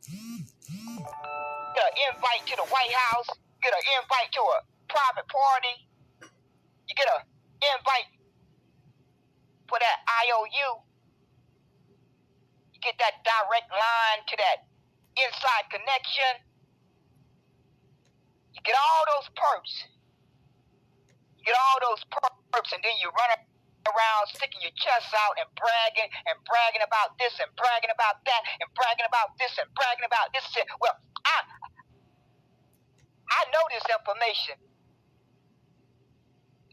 Get an invite to the White House. Get an invite to a private party. You get an invite for that IOU. You get that direct line to that inside connection. You get all those perks. You get all those perks, and then you run around sticking your chest out and bragging about this and bragging about that and bragging about this and bragging about this. Well, I know this information.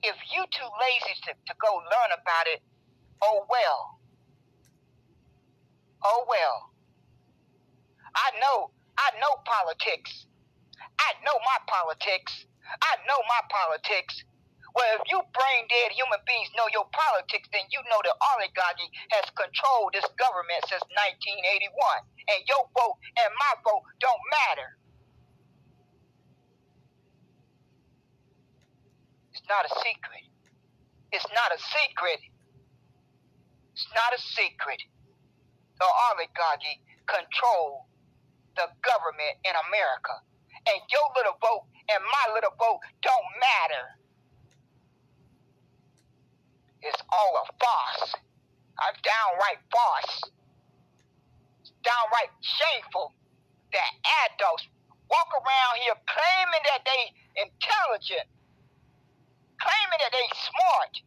If you too lazy to go learn about it, oh well. Oh well. I know politics. I know my politics. Well, if you brain dead human beings know your politics, then you know the oligarchy has controlled this government since 1981. And your vote and my vote don't matter. It's not a secret. It's not a secret. It's not a secret. The oligarchy control the government in America. And your little vote and my little vote don't matter. It's all a farce. A downright farce. It's downright shameful that ADOS walk around here claiming that they intelligent, claiming that they smart.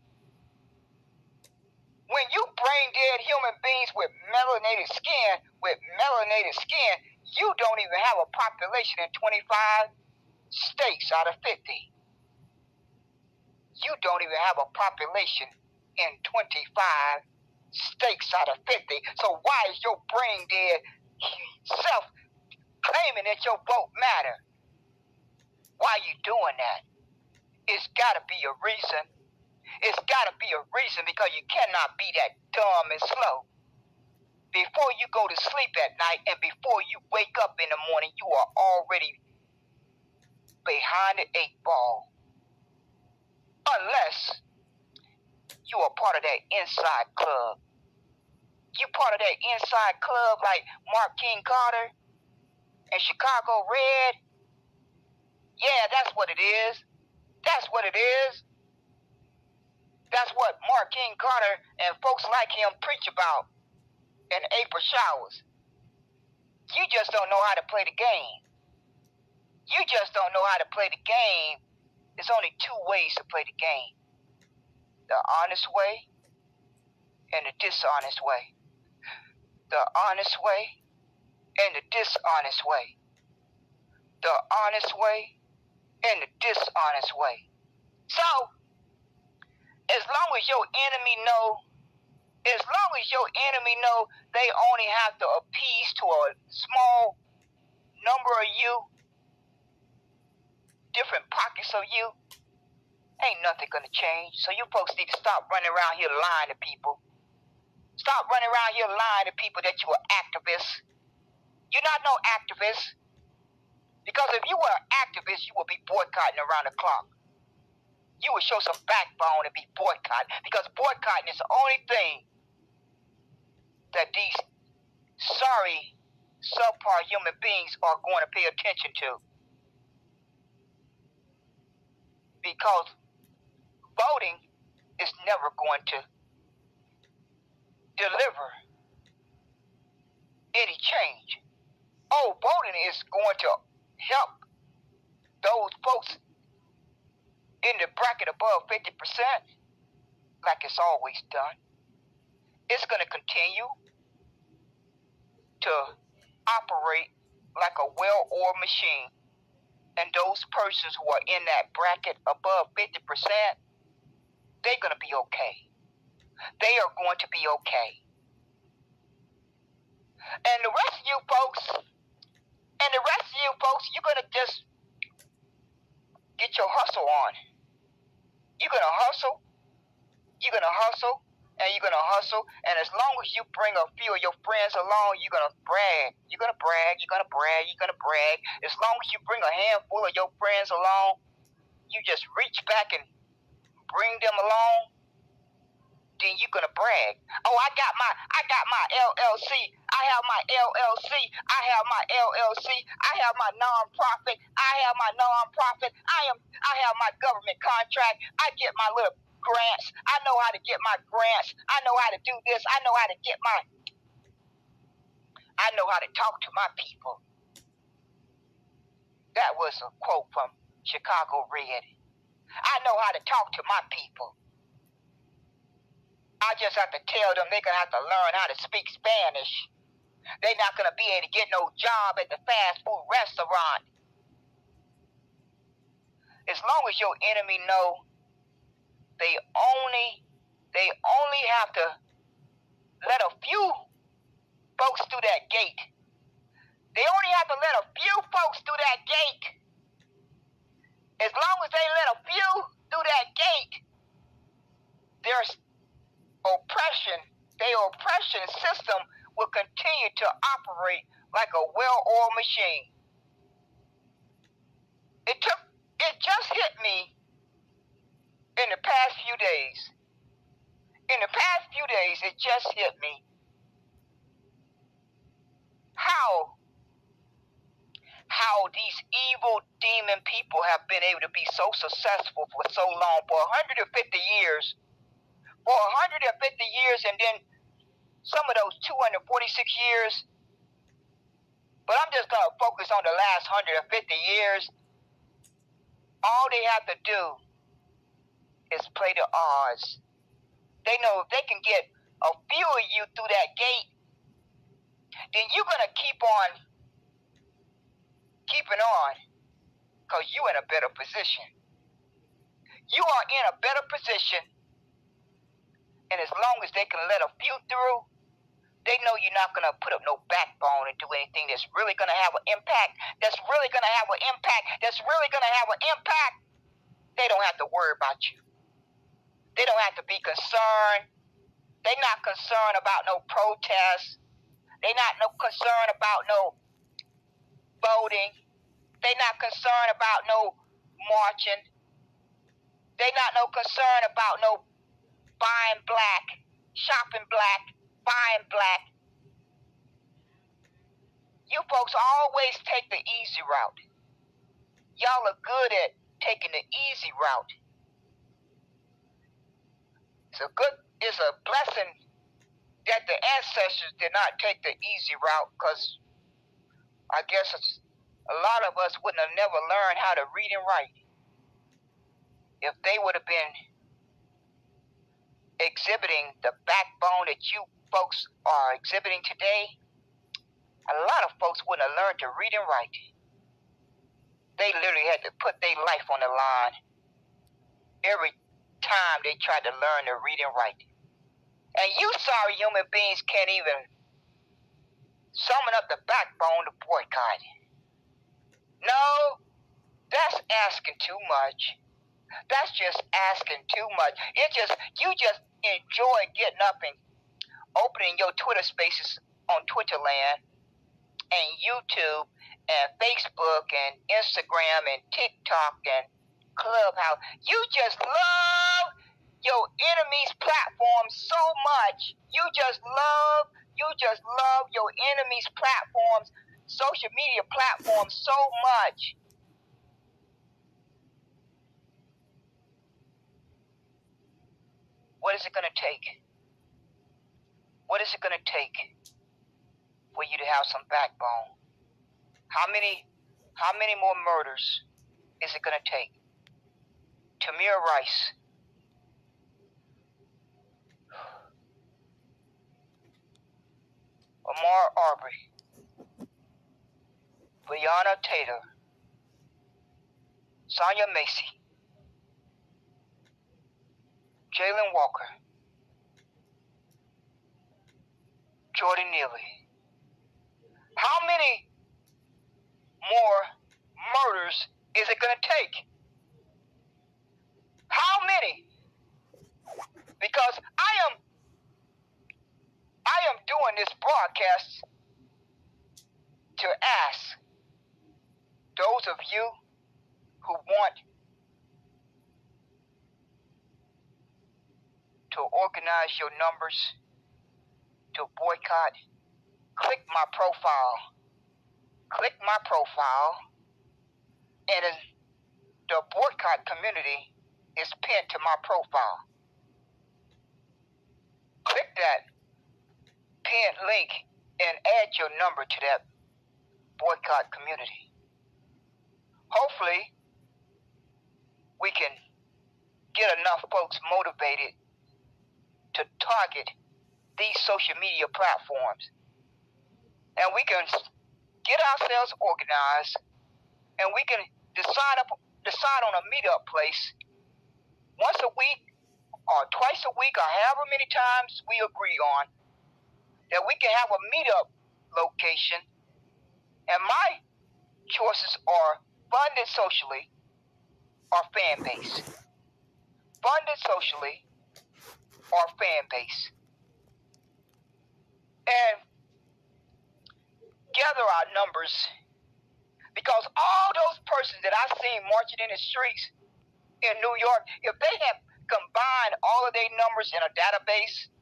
When you brain dead human beings with melanated skin, you don't even have a population in 25 states out of 50. You don't even have a population in 25 states out of 50. So why is your brain dead self claiming that your vote matter? Why are you doing that? It's got to be a reason. It's got to be a reason, because you cannot be that dumb and slow. Before you go to sleep at night and before you wake up in the morning, you are already behind the 8 ball. Unless you are part of that inside club. You part of that inside club like Mark King Carter and Chicago Red. Yeah, that's what it is. That's what it is. That's what Mark King Carter and folks like him preach about in April showers. You just don't know how to play the game. You just don't know how to play the game. There's only 2 ways to play the game. The honest way and the dishonest way. The honest way and the dishonest way. The honest way and the dishonest way. So, as long as your enemy know they only have to appease to a small number of you, different pockets of you, ain't nothing gonna change. So you folks need to stop running around here lying to people. Stop running around here lying to people that you are activists. You're not no activist. Because if you were an activist, you would be boycotting around the clock. You would show some backbone and be boycotting. Because boycotting is the only thing that these sorry, subpar human beings are going to pay attention to. Because voting is never going to deliver any change. Oh, voting is going to help those folks in the bracket above 50%, like it's always done. It's going to continue to operate like a well-oiled machine. And those persons who are in that bracket above 50%, they're going to be okay. They are going to be okay. And the rest of you folks, you're going to just get your hustle on. You're going to hustle, and you're going to hustle. And as long as you bring a few of your friends along, you're going to brag. You're going to brag. As long as you bring a handful of your friends along, you just reach back and bring them along. then you're gonna brag. Oh, I got my LLC. I have my LLC. I have my LLC. I have my nonprofit. I have my nonprofit. I have my government contract. I get my little grants. I know how to get my grants. I know how to do this. I know how to talk to my people. That was a quote from Chicago Red. I know how to talk to my people. I just have to tell them they're going to have to learn how to speak Spanish. They're not going to be able to get no job at the fast food restaurant. As long as your enemy know they only have to let a few folks through that gate. They only have to let a few folks through that gate. As long as they let a few through that gate, their oppression system will continue to operate like a well-oiled machine. It just hit me in the past few days. It just hit me how these evil demon people have been able to be so successful for so long, for 150 years. For 150 years, and then some of those 246 years. But I'm just going to focus on the last 150 years. All they have to do is play the odds. They know if they can get a few of you through that gate, then you're going to keep on keeping on, because you're in a better position. You are in a better position, and as long as they can let a few through, they know you're not going to put up no backbone and do anything that's really going to have an impact, They don't have to worry about you. They don't have to be concerned. They're not concerned about no protests. They're not concerned about no voting. They're not concerned about no marching. They're not concerned about no buying black, shopping black, buying black. You folks always take the easy route. Y'all are good at taking the easy route. It's a blessing that the ancestors did not take the easy route, because I guess a lot of us wouldn't have never learned how to read and write. If they would have been exhibiting the backbone that you folks are exhibiting today, a lot of folks wouldn't have learned to read and write. They literally had to put their life on the line every time they tried to learn to read and write. And you sorry human beings can't even summon up the backbone to boycott. No, that's asking too much. That's just asking too much. You just enjoy getting up and opening your Twitter spaces on Twitterland and YouTube and Facebook and Instagram and TikTok and Clubhouse. You just love your enemy's platform so much. You just love your enemy's platforms, social media platforms so much. What is it going to take? What is it going to take for you to have some backbone? How many more murders is it going to take? Tamir Rice, Amar Arbery, Breonna Taylor, Sonia Macy, Jalen Walker, Jordan Neely. How many more murders is it going to take? How many? Because I am doing this broadcast to ask those of you who want to organize your numbers to boycott, click my profile. Click my profile, and the boycott community is pinned to my profile. Click that pinned link and add your number to that boycott community. Hopefully, we can get enough folks motivated to target these social media platforms, and we can get ourselves organized, and we can decide on a meetup place once a week or twice a week or however many times we agree on, that we can have a meetup location, and my choices are funded socially or fan base. Funded socially or fan base. And gather our numbers, because all those persons that I seen marching in the streets in New York, if they had combined all of their numbers in a database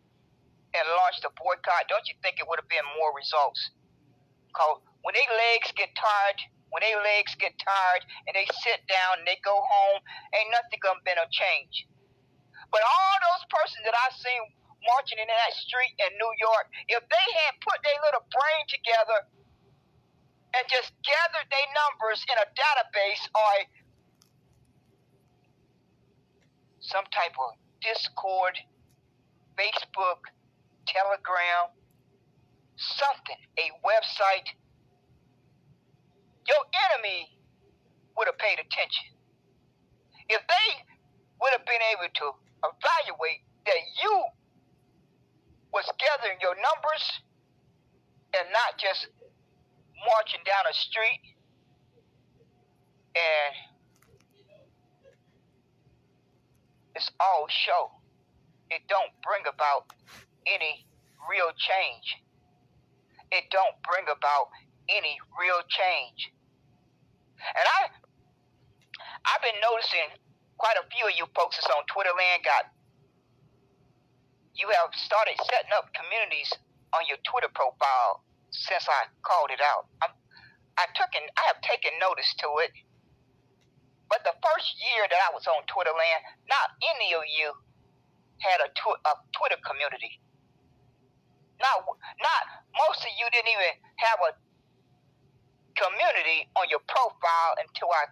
and launched a boycott, don't you think it would have been more results? Because when their legs get tired, and they sit down and they go home, ain't nothing gonna be no change. But all those persons that I seen marching in that street in New York, if they had put their little brain together and just gathered their numbers in a database or some type of Discord, Facebook, Telegram, something, a website, your enemy would have paid attention. If they would have been able to evaluate that you was gathering your numbers and not just marching down a street and it's all show. It don't bring about any real change. It don't bring about any real change. And I've been noticing quite a few of you folks that's on Twitter land you have started setting up communities on your Twitter profile since I called it out. I have taken notice to it. But the first year that I was on Twitter land, not any of you had a Twitter community. Not most of you didn't even have a community on your profile until I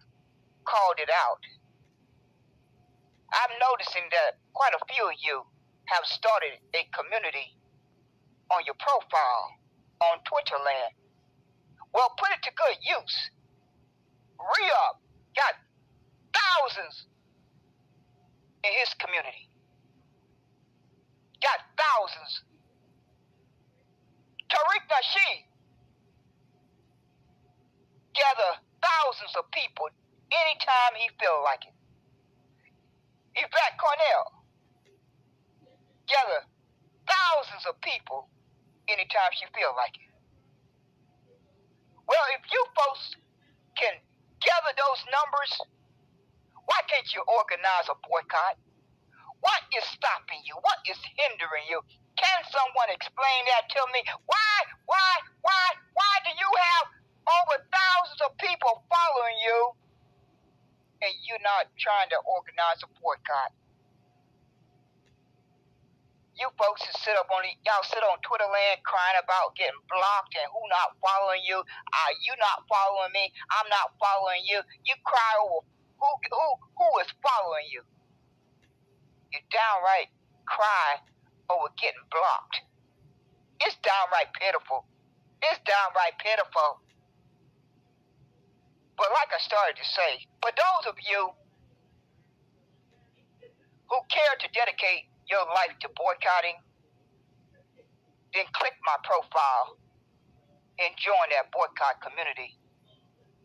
called it out. I'm noticing that quite a few of you have started a community on your profile on Twitter land. Well, put it to good use. Re-up got thousands in his community. Got thousands. Tariq Nasheed gather thousands of people anytime he feel like it. Yvette Cornell gather thousands of people anytime she feel like it. Well, if you folks can gather those numbers, why can't you organize a boycott? What is stopping you? What is hindering you? Can someone explain that to me? Why do you have over thousands of people following you and you're not trying to organize a boycott? You folks that y'all sit on Twitter land crying about getting blocked and who not following you. You not following me. I'm not following you. You cry over who is following you. You downright cry over getting blocked. It's downright pitiful. It's downright pitiful. But like I started to say, for those of you who care to dedicate your life to boycotting, then click my profile and join that boycott community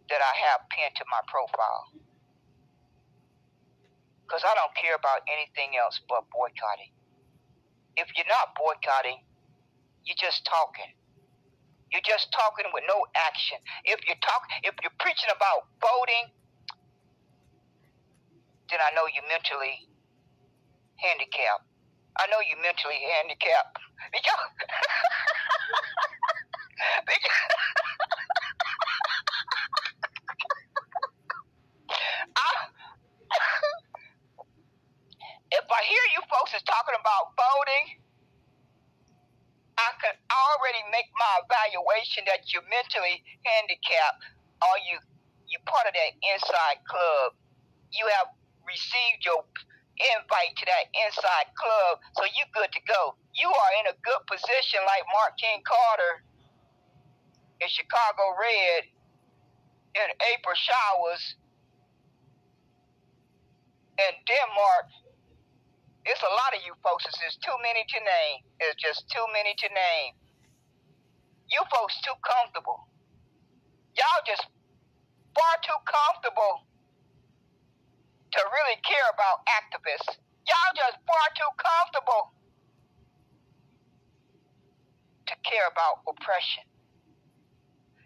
that I have pinned to my profile. Because I don't care about anything else but boycotting. If you're not boycotting, you're just talking. You're just talking with no action. If you're preaching about voting, then I know you're mentally handicapped. I know you're mentally handicapped. Because, if I hear you folks is talking about voting, I can already make my evaluation that you're mentally handicapped, or you part of that inside club. You have received your invite to that inside club, so you good to go. You are in a good position like Mark King Carter in Chicago Red in April Showers in Denmark. It's a lot of you folks. It's too many to name. It's just too many to name. You folks too comfortable. Y'all just far too comfortable to really care about activists. Y'all just far too comfortable to care about oppression.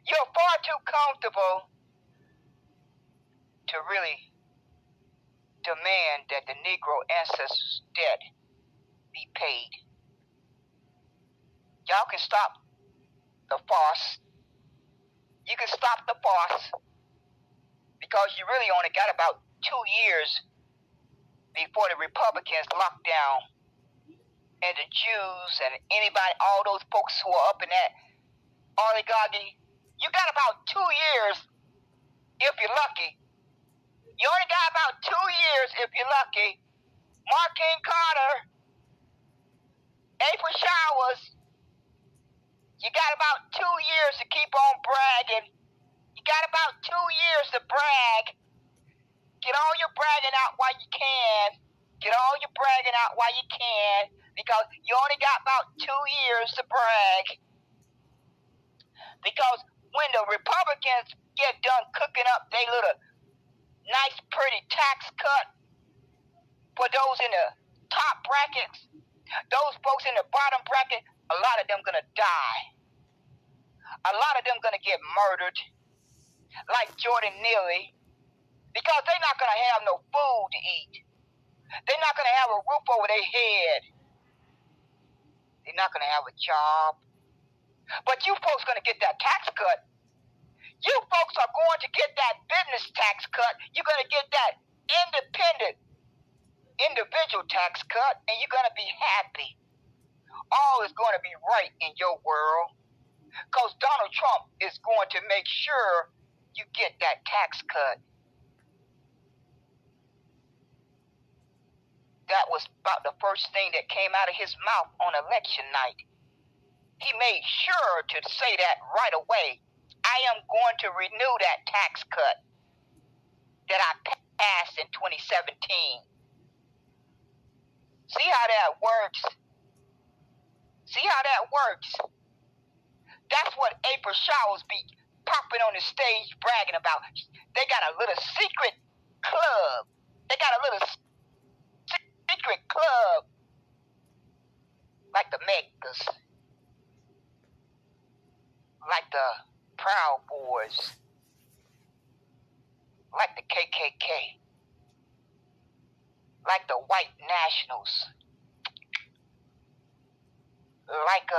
You're far too comfortable to really demand that the Negro ancestors' debt be paid. Y'all can stop the farce. You can stop the farce because you really only got about 2 years before the Republicans locked down and the Jews and anybody, all those folks who are up in that oligarchy. You got about 2 years if you're lucky. You only got about 2 years if you're lucky. Mark King Carter, April Showers, you got about 2 years to keep on bragging. You got about 2 years to brag. Get all your bragging out while you can. Get all your bragging out while you can, because you only got about 2 years to brag. Because when the Republicans get done cooking up their little nice, pretty tax cut for those in the top brackets, those folks in the bottom bracket, a lot of them gonna die. A lot of them gonna get murdered, like Jordan Neely, because they're not gonna have no food to eat. They're not gonna have a roof over their head. They're not gonna have a job. But you folks gonna get that tax cut. You folks are going to get that business tax cut. You're gonna get that independent, individual tax cut, and you're gonna be happy. All is going to be right in your world, because Donald Trump is going to make sure you get that tax cut. That was about the first thing that came out of his mouth on election night. He made sure to say that right away. I am going to renew that tax cut that I passed in 2017. See how that works? See how that works? That's what April Showers be popping on the stage bragging about. They got a little secret club. They got a little secret club, like the Megas, like the Proud Boys, like the KKK, like the White Nationals, like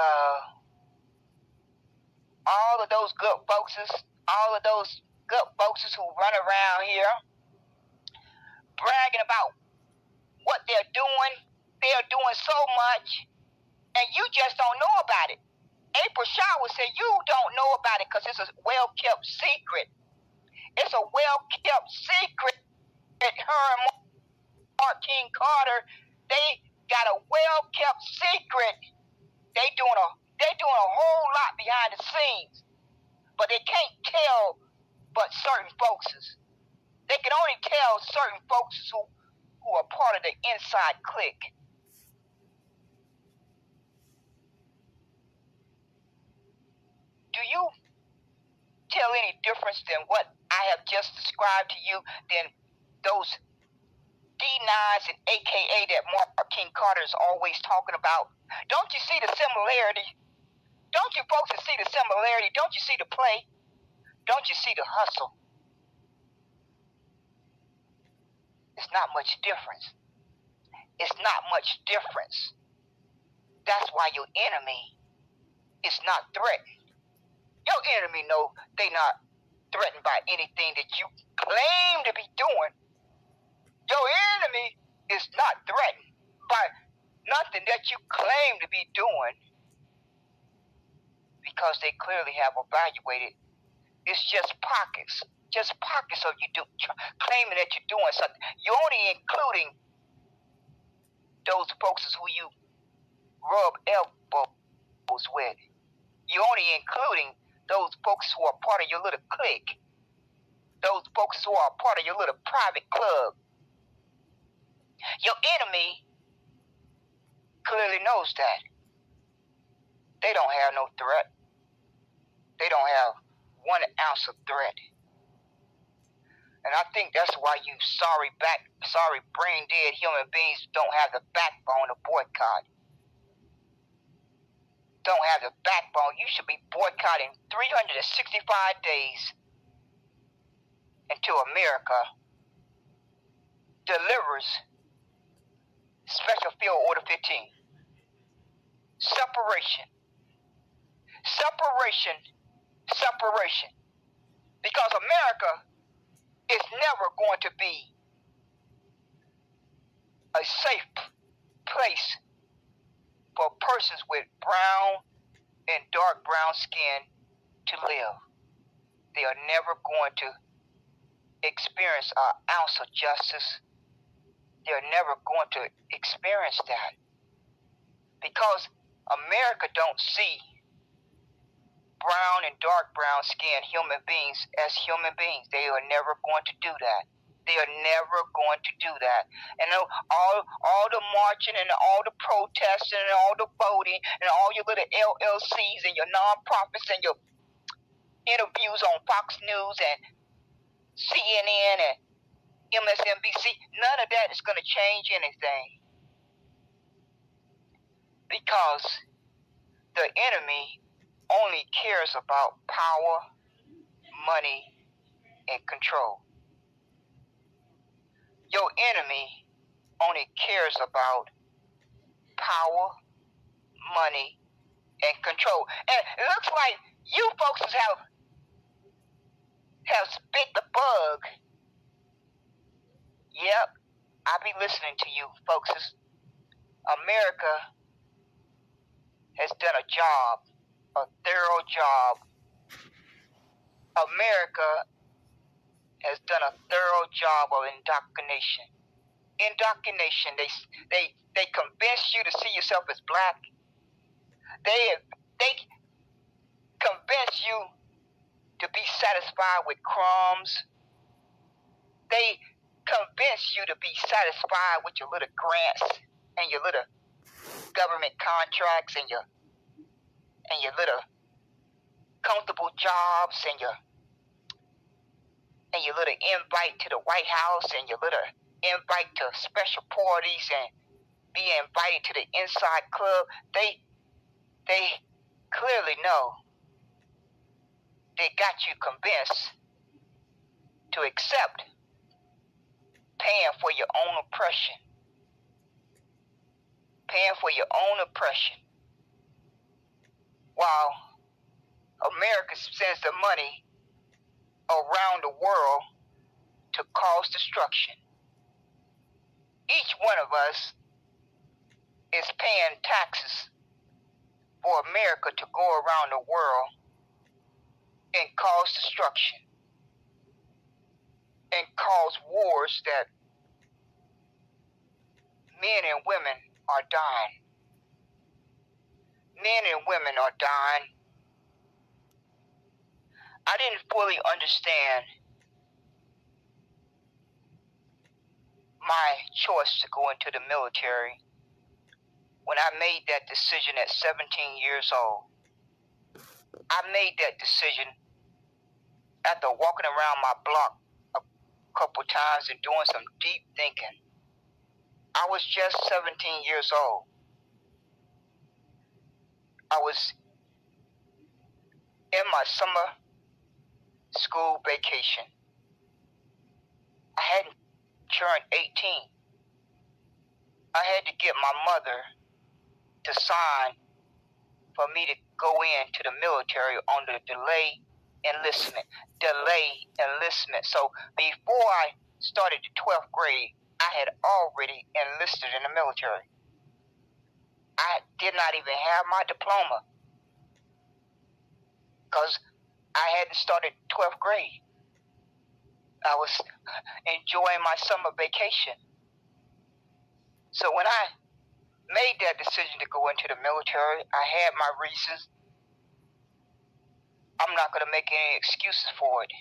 all of those good folkses, who run around here bragging about what they're doing. They're doing so much, and you just don't know about it. April Showers said you don't know about it because it's a well-kept secret. It's a well-kept secret that her and Mark King Carter, they got a well-kept secret. They doing a whole lot behind the scenes, but they can't tell but certain folks. They can only tell certain folks who are part of the inside clique. Do you tell any difference than what I have just described to you than those D9s and AKA that Mark King Carter is always talking about? Don't you see the similarity? Don't you folks see the similarity? Don't you see the play? Don't you see the hustle? It's not much difference. It's not much difference. That's why your enemy is not threatened. Your enemy know they not threatened by anything that you claim to be doing. Your enemy is not threatened by nothing that you claim to be doing, because they clearly have evaluated. It's just pockets of you claiming that you're doing something. You're only including those folks who you rub elbows with. You're only including those folks who are part of your little clique, those folks who are part of your little private club. Your enemy clearly knows that. They don't have no threat. They don't have 1 ounce of threat. And I think that's why you sorry brain dead human beings don't have the backbone to boycott. Don't have the backbone. You should be boycotting 365 days until America delivers Special Field Order 15. Separation. Because America is never going to be a safe place for persons with brown and dark brown skin to live. They are never going to experience an ounce of justice. They are never going to experience that, because America don't see brown and dark brown skinned human beings as human beings. They are never going to do that. They are never going to do that. And all the marching and all the protesting and all the voting and all your little LLCs and your nonprofits and your interviews on Fox News and CNN and MSNBC, none of that is going to change anything, because the enemy only cares about power, money, and control. Your enemy only cares about power, money, and control. And it looks like you folks have spit the bug. Yep, I be listening to you folks. America has done a thorough job. America has done a thorough job of indoctrination. They convince you to see yourself as black. They convince you to be satisfied with crumbs. They convince you to be satisfied with your little grants and your little government contracts and your little comfortable jobs and your little invite to the White House and your little invite to special parties and be invited to the inside club. They clearly know they got you convinced to accept paying for your own oppression. While America sends the money around the world to cause destruction. Each one of us is paying taxes for America to go around the world and cause destruction and cause wars that men and women are dying. Men and women are dying. I didn't fully understand my choice to go into the military when I made that decision at 17 years old. I made that decision after walking around my block a couple times and doing some deep thinking. I was just 17 years old. I was in my summer school vacation. I hadn't turned 18. I had to get my mother to sign for me to go into the military on the delay enlistment. So before I started the 12th grade, I had already enlisted in the military. I did not even have my diploma because I hadn't started 12th grade. I was enjoying my summer vacation. So when I made that decision to go into the military, I had my reasons. I'm not going to make any excuses for it.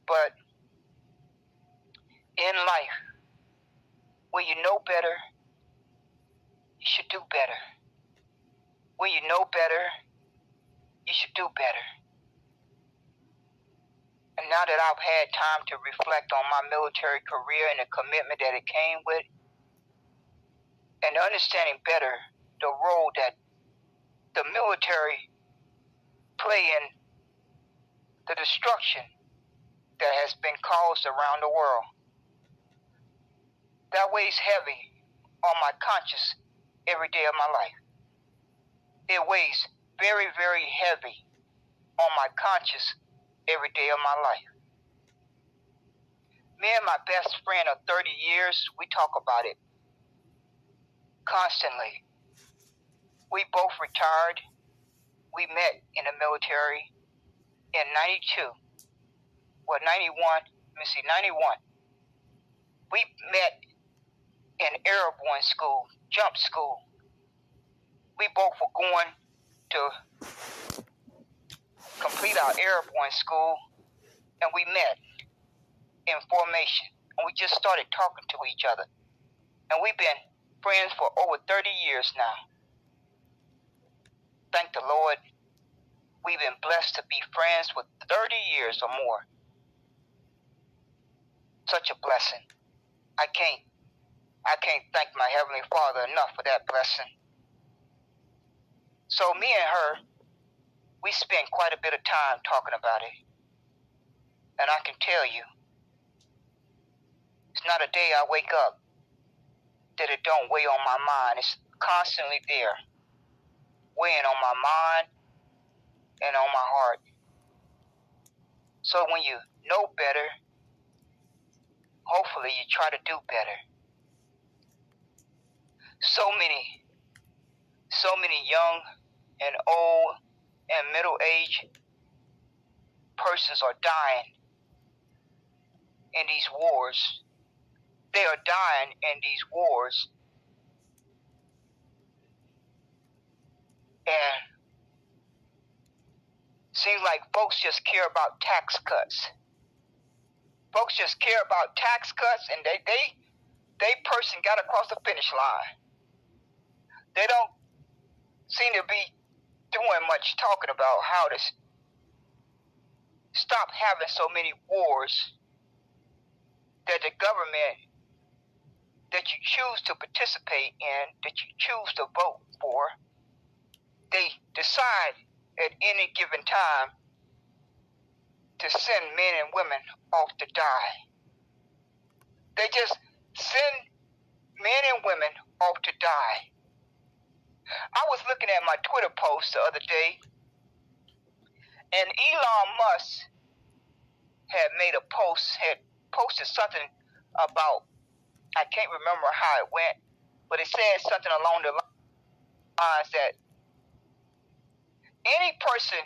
But in life, when you know better, you should do better. When you know better, you should do better. And now that I've had time to reflect on my military career and the commitment that it came with, and understanding better the role that the military play in the destruction that has been caused around the world, that weighs heavy on my conscience every day of my life. It weighs very, very heavy on my conscience every day of my life. Me and my best friend of 30 years, we talk about it constantly. We both retired. We met in the military in 91. 91. We met in airborne school, jump school. We both were going to complete our airborne school, and we met in formation. And we just started talking to each other. And we've been friends for over 30 years now. Thank the Lord, we've been blessed to be friends for 30 years or more. Such a blessing. I can't thank my Heavenly Father enough for that blessing. So me and her, we spent quite a bit of time talking about it. And I can tell you, it's not a day I wake up that it don't weigh on my mind. It's constantly there, weighing on my mind and on my heart. So when you know better, hopefully you try to do better. So many young and old and middle-aged persons are dying in these wars. They are dying in these wars. And seems like folks just care about tax cuts. Folks just care about tax cuts, and they person got across the finish line. They don't seem to be doing much talking about how to stop having so many wars that the government that you choose to participate in, that you choose to vote for, they decide at any given time to send men and women off to die. They just send men and women off to die. I was looking at my Twitter post the other day, and Elon Musk had posted something about, I can't remember how it went, but it said something along the lines that any person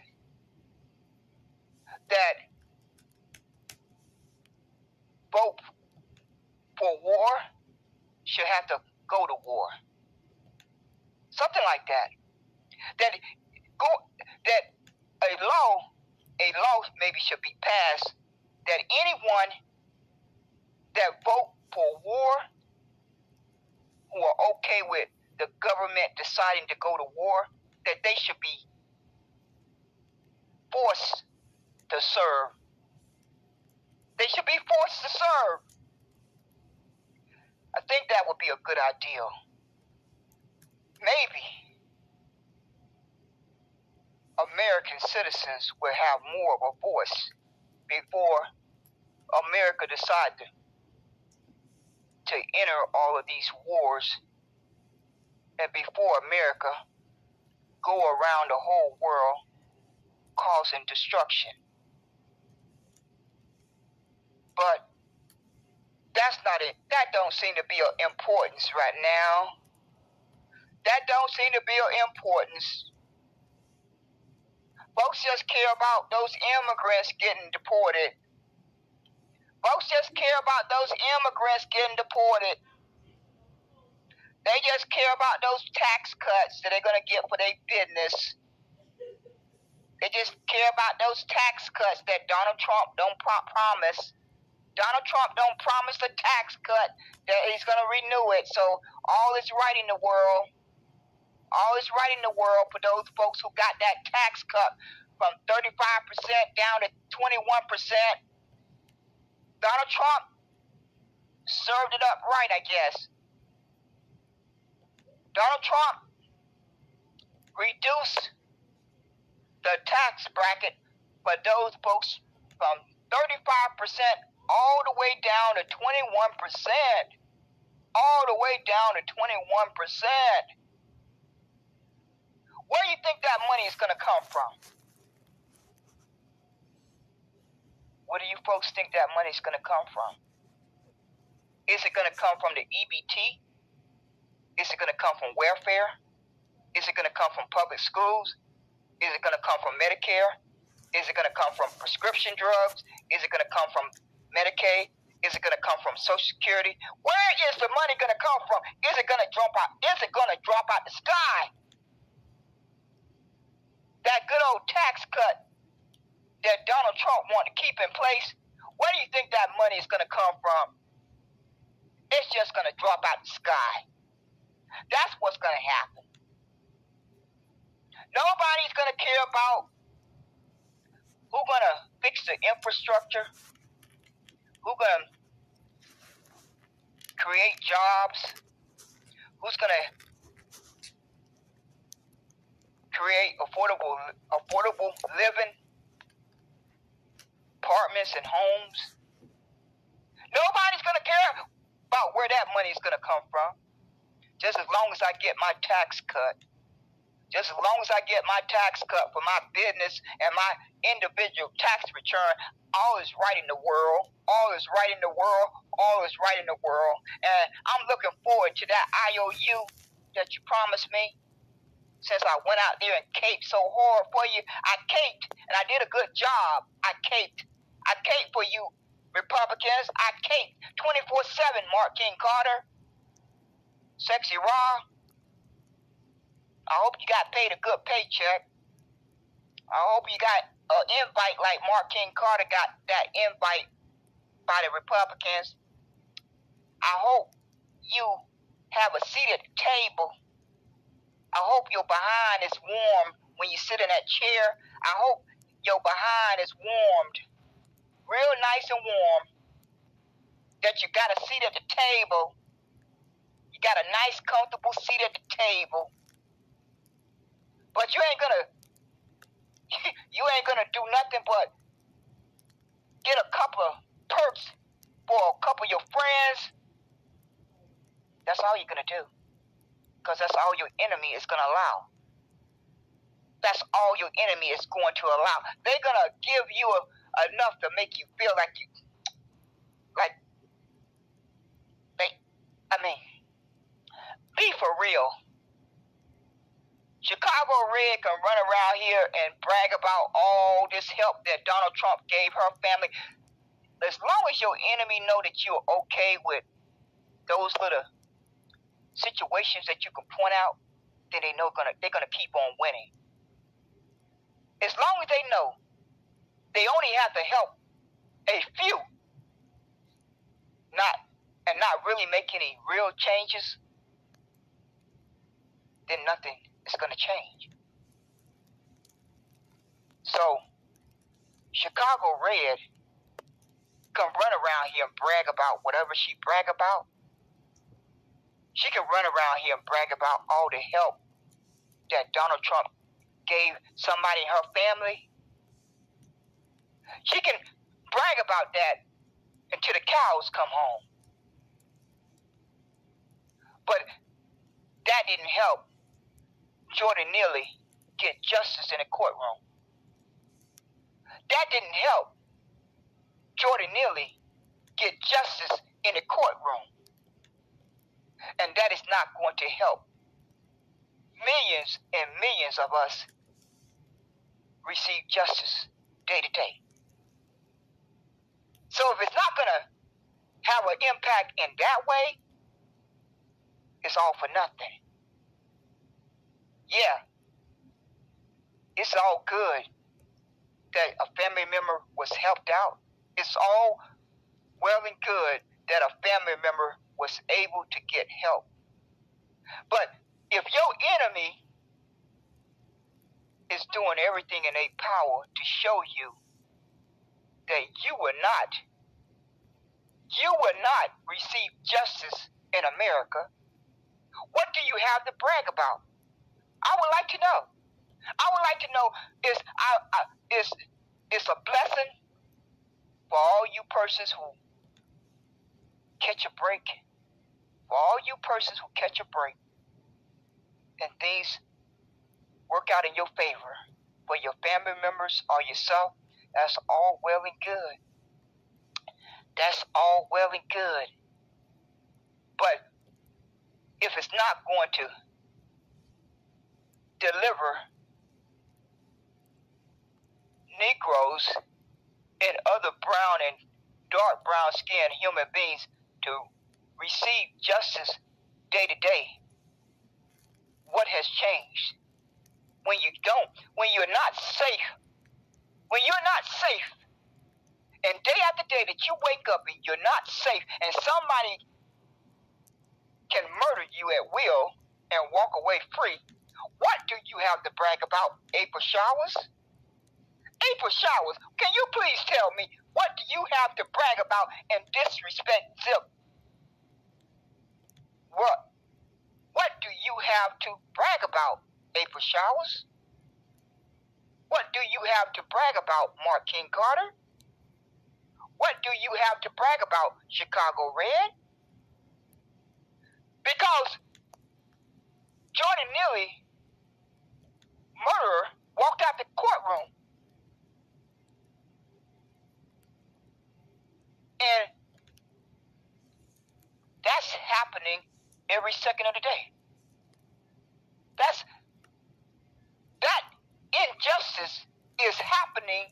that vote for war should have to go to war. Something like that. That a law maybe should be passed that anyone that vote for war, who are okay with the government deciding to go to war, that they should be forced to serve. They should be forced to serve. I think that would be a good idea. Maybe American citizens will have more of a voice before America decided to enter all of these wars that before America go around the whole world causing destruction. But that's not it. That don't seem to be of importance right now. That don't seem to be of importance. Folks just care about those immigrants getting deported. Folks just care about those immigrants getting deported. They just care about those tax cuts that they're going to get for their business. They just care about those tax cuts that Donald Trump don't promise. Donald Trump don't promise a tax cut that he's going to renew it. So all is right in the world. All is right in the world for those folks who got that tax cut from 35% down to 21%. Donald Trump served it up right, I guess. Donald Trump reduced the tax bracket for those folks from 35% all the way down to 21%. All the way down to 21%. Where do you think that money is going to come from? Where do you folks think that money is going to come from? Is it going to come from the EBT? Is it going to come from welfare? Is it going to come from public schools? Is it going to come from Medicare? Is it going to come from prescription drugs? Is it going to come from Medicaid? Is it going to come from Social Security? Where is the money going to come from? Is it going to drop out? Is it going to drop out the sky? That good old tax cut that Donald Trump wanted to keep in place, where do you think that money is going to come from? It's just going to drop out the sky. That's what's going to happen. Nobody's going to care about who's going to fix the infrastructure, who's going to create jobs, who's going to create affordable living, apartments and homes. Nobody's going to care about where that money is going to come from. Just as long as I get my tax cut. Just as long as I get my tax cut for my business and my individual tax return, all is right in the world. All is right in the world. All is right in the world. And I'm looking forward to that IOU that you promised me. Since I went out there and caped so hard for you, I caped and I did a good job. I caped for you Republicans. I caped 24/7, Mark King Carter. Sexy Raw. I hope you got paid a good paycheck. I hope you got an invite like Mark King Carter got that invite by the Republicans. I hope you have a seat at the table. I hope your behind is warm when you sit in that chair. I hope your behind is warmed, real nice and warm, that you got a seat at the table. You got a nice, comfortable seat at the table. But you ain't gonna do nothing but get a couple of perks for a couple of your friends. That's all you're gonna do. Because that's all your enemy is gonna allow. That's all your enemy is going to allow. They're gonna give you enough to make you feel like be for real. Chicago Red can run around here and brag about all this help that Donald Trump gave her family. As long as your enemy know that you're okay with those little situations that you can point out, then they know they're gonna keep on winning. As long as they know they only have to help a few, not really make any real changes, then nothing is gonna change. So Chicago Red can run around here and brag about whatever she brag about. She can run around here and brag about all the help that Donald Trump gave somebody in her family. She can brag about that until the cows come home. But That didn't help Jordan Neely get justice in the courtroom. That didn't help Jordan Neely get justice in the courtroom. And that is not going to help millions and millions of us receive justice day to day. So if it's not going to have an impact in that way, it's all for nothing. Yeah, it's all good that a family member was helped out. It's all well and good that a family member was able to get help. But if your enemy is doing everything in their power to show you that you will not receive justice in America, what do you have to brag about? I would like to know. I would like to know, is a blessing for all you persons who catch a break, for all you persons who catch a break, and things work out in your favor for your family members or yourself. That's all well and good. That's all well and good. But if it's not going to deliver Negroes and other brown and dark brown skinned human beings to receive justice day to day, what has changed? When you're not safe, and day after day that you wake up and you're not safe, and somebody can murder you at will and walk away free, what do you have to brag about? April showers? April showers, can you please tell me, what do you have to brag about and disrespect Zip? What do you have to brag about, April showers? What do you have to brag about, Mark King Carter? What do you have to brag about, Chicago Red? Because Jordan Neely, murderer, walked out the courtroom. And that's happening every second of the day. That injustice is happening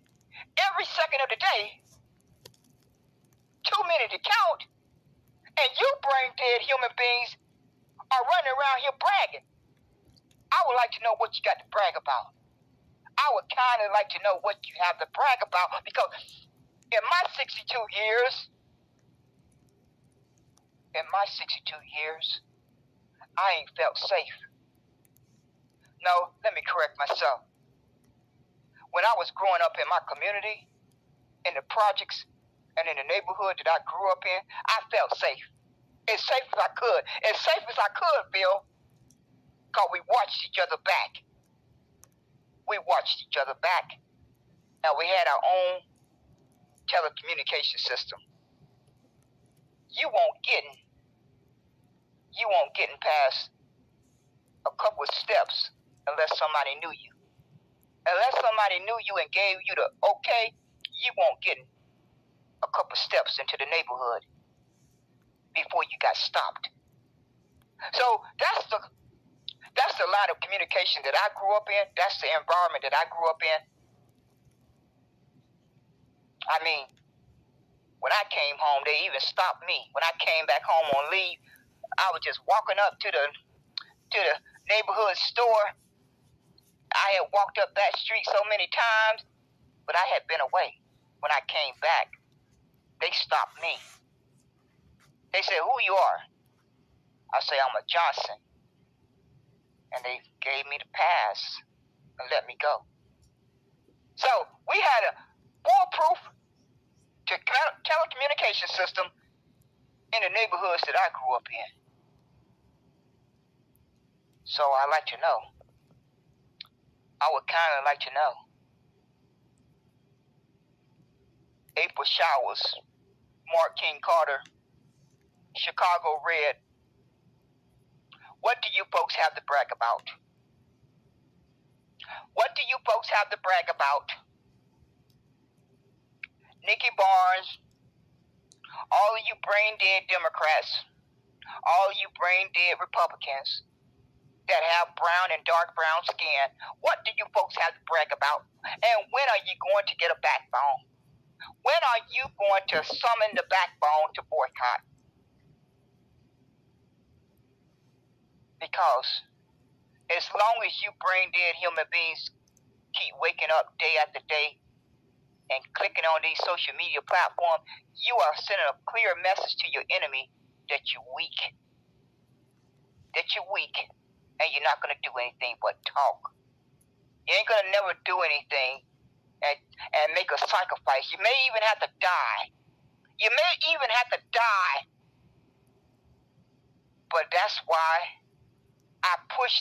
every second of the day. Too many to count. And you brain dead human beings are running around here bragging. I would like to know what you got to brag about. I would kind of like to know what you have to brag about, because in my 62 years, I ain't felt safe. No, let me correct myself. When I was growing up in my community, in the projects, and in the neighborhood that I grew up in, I felt safe. As safe as I could. As safe as I could, Bill, because we watched each other back. Now, we had our own telecommunication system. You won't getting past a couple of steps unless somebody knew you. Unless somebody knew you and gave you the okay, you won't get a couple steps into the neighborhood before you got stopped. So that's the line of communication that I grew up in. That's the environment that I grew up in. I mean, when I came home, they even stopped me. When I came back home on leave, I was just walking up to the neighborhood store. I had walked up that street so many times, but I had been away. When I came back, they stopped me. They said, "Who you are?" I say, "I'm a Johnson." And they gave me the pass and let me go. So we had a foolproof telecommunication system in the neighborhoods that I grew up in. So I like to know. I would kind of like to know. April Showers, Mark King Carter, Chicago Red. What do you folks have to brag about? What do you folks have to brag about? Nikki Barnes, all of you brain dead Democrats, all of you brain dead Republicans that have brown and dark brown skin, what do you folks have to brag about? And when are you going to get a backbone? When are you going to summon the backbone to boycott? Because as long as you brain dead human beings keep waking up day after day and clicking on these social media platforms, you are sending a clear message to your enemy that you're weak. That you're weak and you're not going to do anything but talk. You ain't going to never do anything and make a sacrifice. You may even have to die. You may even have to die. But that's why I push